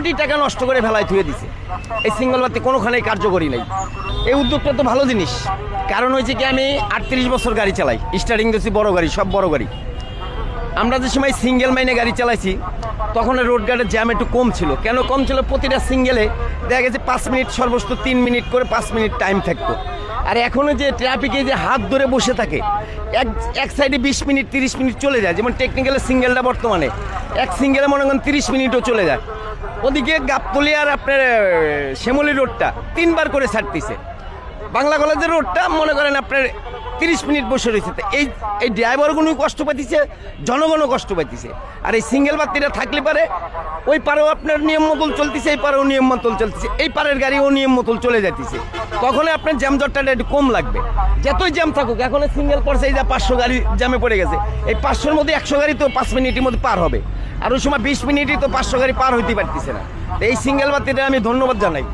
কোটি টাকা নষ্ট করে ফেলায় থুয়ে দিছে। এই সিঙ্গেল বাতি কোনোখানেই কার্যকরী নেই। এই উদ্যোগটা তো ভালো জিনিস, কারণ হয়েছে কি আমি 38 বছর গাড়ি চালাই, স্টার্টিং দিচ্ছি বড় গাড়ি, সব বড় গাড়ি। আমরা যে সময় সিঙ্গেল মাইনে গাড়ি চালাইছি তখন রোড গার্ডের জ্যাম একটু কম ছিল। কেন কম ছিল? প্রতিটা সিঙ্গেলে দেখা গেছে 5 মিনিট, সর্বোচ্চ 3 মিনিট করে 5 মিনিট টাইম থাকতো। আর এখনও যে ট্রাফিকে যে হাত ধরে বসে থাকে, এক সাইডে 20 মিনিট 30 মিনিট চলে যায়। যেমন টেকনিক্যালের সিঙ্গেলটা বর্তমানে এক সিঙ্গেলে মনে করেন 30 মিনিটও চলে যায়। ওদিকে গাবতলী আর আপনার শ্যামলী রোডটা 3 বার করে ছাড়তেছে। বাংলা কলেজের রোডটা মনে করেন আপনার 30 মিনিট বসে রয়েছে। তো এই ড্রাইভারগুলো কষ্ট পাইতেছে, জনগণও কষ্ট পাইতেছে। আর এই সিঙ্গেল বাতিটা থাকলে পারে ওই পারেও আপনার নিয়ম মতন চলতেছে, এই পারেও নিয়ম মতন চলতেছে, এই পারের গাড়িও নিয়ম মতন চলে যাইতেছে। তখনই আপনার জ্যাম জটটা একটু কম লাগবে। যতই জ্যাম থাকুক, এখন সিঙ্গেল পড়ছে এই যে 500 গাড়ি জ্যামে পড়ে গেছে, এই 500-র মধ্যে 100 গাড়ি তো 5 মিনিটের মধ্যে পার হবে। আর ওই সময় 20 মিনিটই তো 500 গাড়ি পার হইতে পারতেছে না। তো এই সিঙ্গেল বাতিটা আমি ধন্যবাদ জানাই।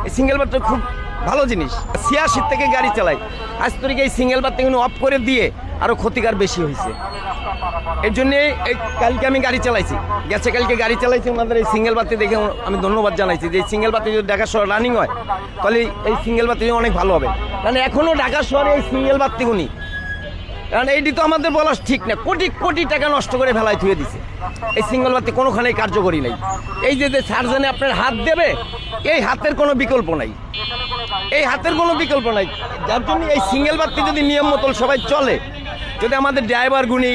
এই সিঙ্গেল বাতিটা খুব ভালো জিনিস। 86 থেকে গাড়ি চালাই, আজ তরিকে এই সিঙ্গেল বাতিগুলো অফ করে দিয়ে আরও ক্ষতিকার বেশি হয়েছে। এর জন্যে এই কালকে আমি গাড়ি চালাইছি, কালকে গাড়ি চালাইছি, আমাদের এই সিঙ্গেল বাতি দেখে আমি ধন্যবাদ জানাইছি। যে এই সিঙ্গেল বাতি যদি ঢাকা শহর রানিং হয় তাহলে এই সিঙ্গেল বাতি অনেক ভালো হবে। কারণ এখনও ঢাকা শহরে এই সিঙ্গেল বাতিগুলি, কারণ এইটি তো আমাদের বলা ঠিক না, কোটি কোটি টাকা নষ্ট করে ফেলায় থুয়ে দিছে। এই সিঙ্গেল বাতি কোনোখানেই কার্যকরী নেই। এই যে সার্জনে আপনার হাত দেবে, এই হাতের কোনো বিকল্প নাই, এই হাতের কোনো বিকল্প নাই। যার জন্য এই সিঙ্গেল বাতি যদি নিয়ম মতো সবাই চলে, যদি আমাদের ড্রাইভার গুনি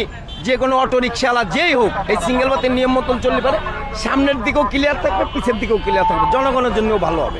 যে কোনো অটো রিক্সাওয়ালা যেই হোক এই সিঙ্গেল বাতির নিয়ম মতন চললে পারে, সামনের দিকেও ক্লিয়ার থাকবে, পিছের দিকেও ক্লিয়ার থাকবে, জনগণের জন্যও ভালো হবে।